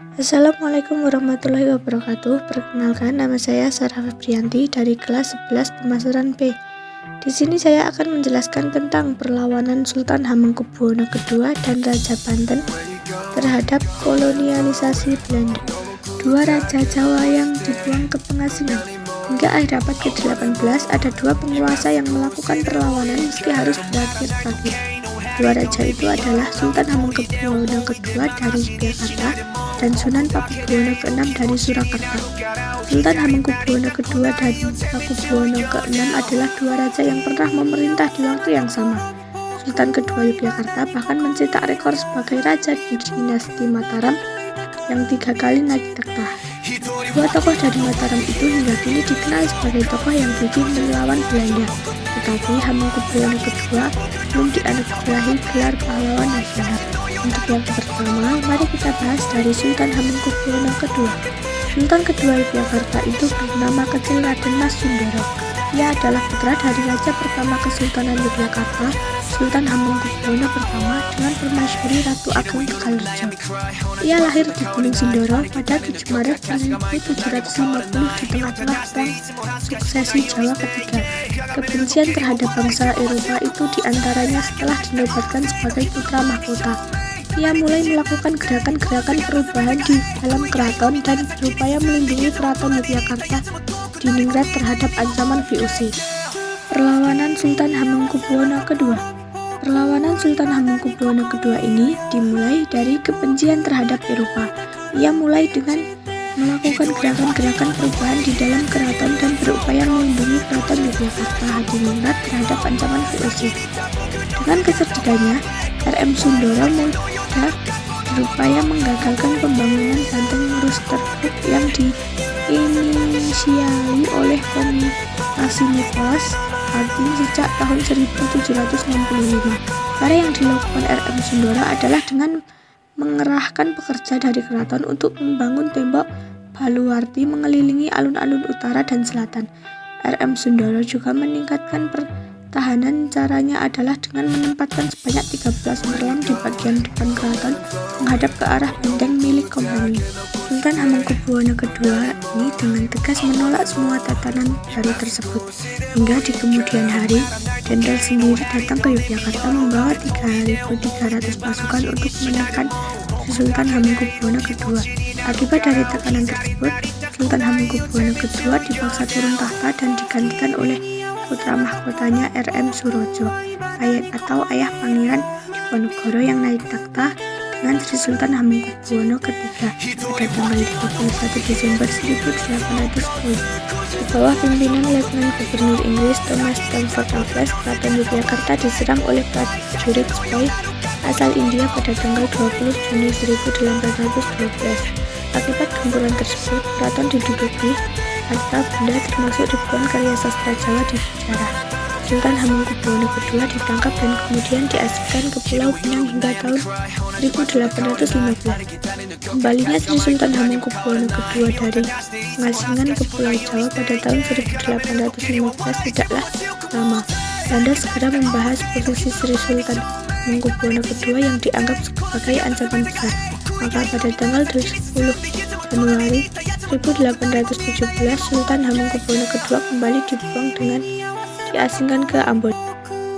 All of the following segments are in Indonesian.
Assalamualaikum warahmatullahi wabarakatuh. Perkenalkan, nama saya Sarah Febrianti dari kelas 11 Pemasaran B. Di sini saya akan menjelaskan tentang perlawanan Sultan Hamengkubuwono II dan Raja Banten terhadap kolonialisasi Belanda. Dua raja Jawa yang dibuang ke pengasingan. Hingga akhir abad ke-18 ada dua penguasa yang melakukan perlawanan meski harus berakhir tragis. Dua raja itu adalah Sultan Hamengkubuwono II dari Yogyakarta dan Sunan Pakubuwono ke-6 dari Surakarta. Sultan Hamengkubuwono II dan Pakubuwono ke-6 adalah dua raja yang pernah memerintah di waktu yang sama. Sultan kedua Yogyakarta bahkan mencetak rekor sebagai raja di dinasti Mataram yang 3 kali naik takhta. Dua tokoh dari Mataram itu hingga kini dikenal sebagai tokoh yang gigih melawan Belanda. Tetapi Hamengkubuwono II belum dianugerahi gelar pahlawan nasional. Untuk yang pertama, mari kita bahas dari Sultan Hamengkubuwono II. Sultan kedua Yogyakarta itu bernama kecil Raden Mas Sundoro. Ia adalah putra dari Raja pertama Kesultanan Yogyakarta, Sultan Hamengkubuwono I dengan permaisuri Ratu Ageng Tegalrejo. Ia lahir di Gunung Sindoro pada 7 Maret 1750 di tengah-tengah perang suksesi Jawa ketiga. Kebencian terhadap bangsa Eropa itu diantaranya setelah dinobatkan sebagai putra mahkota. Ia mulai melakukan gerakan-gerakan perubahan di dalam keraton dan berupaya melindungi keraton Yogyakarta di Ningrat terhadap ancaman VOC. Perlawanan Sultan Hamengkubuwono II. Perlawanan Sultan Hamengkubuwono II ini dimulai dari kebencian terhadap Eropa. Ia mulai dengan melakukan gerakan-gerakan perubahan di dalam keraton dan berupaya melindungi keraton Yogyakarta Hadiningrat terhadap ancaman VOC. Dengan kecerdasannya, R.M. Sundoro mudah berupaya menggagalkan pembangunan Banten Rusterburg yang diinisiali oleh Komitasi Nicholas Harding sejak tahun 1765. Cara yang dilakukan R.M. Sundoro adalah dengan mengerahkan pekerja dari keraton untuk membangun tembok baluarti mengelilingi alun-alun utara dan selatan. R.M. Sundoro juga meningkatkan pertahanan. Caranya adalah dengan menempatkan sebanyak 13 merlem di bagian depan keraton menghadap ke arah benteng milik Kompani. Sultan Hamengkubuwono II ini dengan tegas menolak semua tatanan baru tersebut. Hingga di kemudian hari, Jenderal sendiri datang ke Yogyakarta membawa 3.300 pasukan untuk menekan Sultan Hamengkubuwono II. Akibat dari tekanan tersebut, Sultan Hamengkubuwono II dipaksa turun tahta dan digantikan oleh putra mahkotanya R.M. Surojo, ayah Pangeran Diponegoro yang naik takhta dengan Sri Sultan Hamengkubuwono III pada tanggal 31 Desember 1810. Di bawah pimpinan Letnan Gubernur Inggris Thomas Stamford Raffles, Keraton Yogyakarta diserang oleh prajurit spy asal India pada tanggal 20 Juni 1812. Akibat gempuran tersebut, keraton diduduki, harta benda termasuk ribuan karya sastra Jawa dijarah. Sultan Hamengkubuwono II ditangkap dan kemudian diasingkan ke Pulau Pinang hingga tahun 1815. Kembalinya Sri Sultan Hamengkubuwono II dari pengasingan ke Pulau Jawa pada tahun 1815 tidaklah lama. Belanda segera membahas posisi Sri Sultan Hamengkubuwono II yang dianggap sebagai ancaman besar. Maka pada tanggal 10 Januari 1817 Sultan Hamengkubuwono II kembali dibuang dengan diasingkan ke Ambon.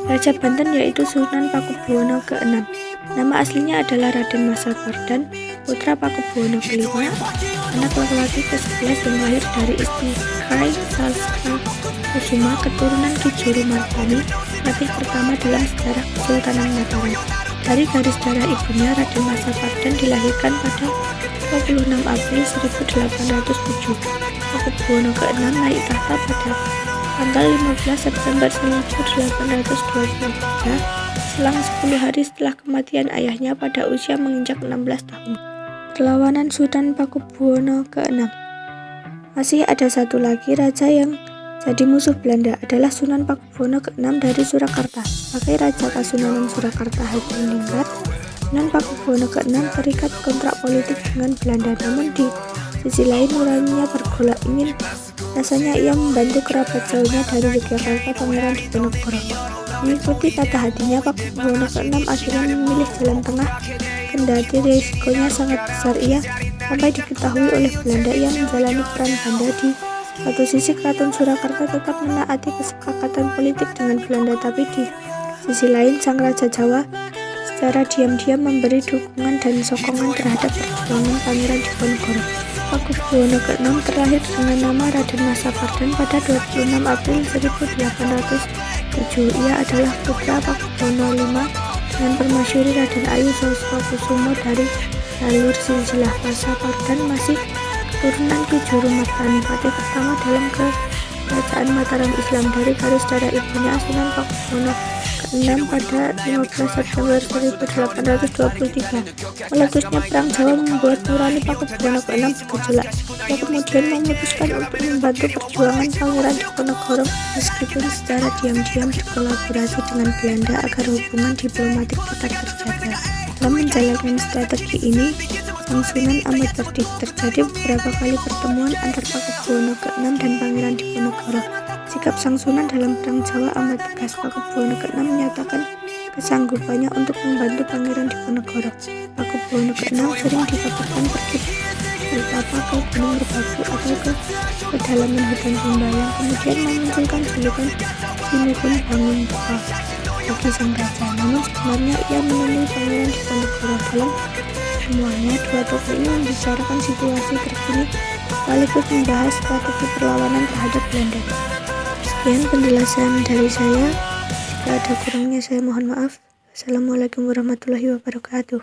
Raja Banten yaitu Sunan Pakubuwono ke-6. Nama aslinya adalah Raden Mas Sapardan, putra Pakubuwono ke-5, anak laki-laki ke-11 yang lahir dari istri Rai Salsa Kusuma, keturunan Ki Juru Mardani, patih pertama dalam sejarah Kesultanan Mataram. Dari garis darah ibunya, Raden Mas Sapardan dilahirkan pada 26 April 1807. Pakubuwono ke-6 naik tahta pada tanggal 15 September 1823, selang 10 hari setelah kematian ayahnya pada usia menginjak 16 tahun. Perlawanan Sultan Pakubuwono ke-6. Masih ada satu lagi raja yang jadi musuh Belanda adalah Sunan Pakubuwono ke-6 dari Surakarta. Sebagai Raja Kasunanan Surakarta Hadiningrat, Sunan Pakubuwono ke-6 terikat kontrak politik dengan Belanda, namun di sisi lain nuraninya bergolak ingin. Rasanya ia membantu kerabat jauhnya dari Yogyakarta, Pangeran Diponegoro. Mengikuti kata hatinya, Pakubuwono ke-6 akhirnya memilih jalan tengah. Kendati risikonya sangat besar, ia sampai diketahui oleh Belanda yang menjalani peran ganda. Di satu sisi Keraton Surakarta tetap menaati kesepakatan politik dengan Belanda, tapi di sisi lain Sang Raja Jawa secara diam-diam memberi dukungan dan sokongan terhadap perjuangan Pangeran Diponegoro. Pakubuwono ke-6 terlahir dengan nama Raden Masapardan pada 26 April 1807. Ia adalah putra Pakubuwono V dengan permasyuri Raden Ayu Sosrokusumo dari jalur silsilah Masapardan, masih keturunan Ki Juru Mardhani, patih pertama dalam kerajaan Mataram Islam dari garis darah ibunya Sunan Pakubuwono ke-6 pada 15 September 1823. Meletusnya Perang Jawa membuat nurani Pakubuwono ke-6 bergejolak. Ia kemudian memutuskan untuk membantu perjuangan Pangeran Diponegoro meskipun secara diam-diam berkolaborasi dengan Belanda agar hubungan diplomatik tetap terjaga. Dalam menjalankan strategi ini, Sang Sunan amat cerdik. Terjadi beberapa kali pertemuan antar Pakubuwono ke-6 dan Pangeran Diponegoro. Sikap Sang Sunan dalam Perang Jawa amat tegas. Pakubuwono ke-6 menyatakan kesanggupannya untuk membantu Pangeran Diponegoro. Pakubuwono ke-6 sering dikabarkan pergi bertapa ke Gunung Merbabu atau ke pedalaman hutan Sumba, yang kemudian memunculkan julukan Sinuhun Bangun Buka bagi sang raja. Namun sebenarnya ia menemui Pangeran Diponegoro. Dalam semuanya, dua tokoh ini membicarakan situasi terkini sekaligus membahas strategi perlawanan terhadap Belanda. Sekian penjelasan dari saya. Jika ada kurangnya saya mohon maaf. Assalamualaikum warahmatullahi wabarakatuh.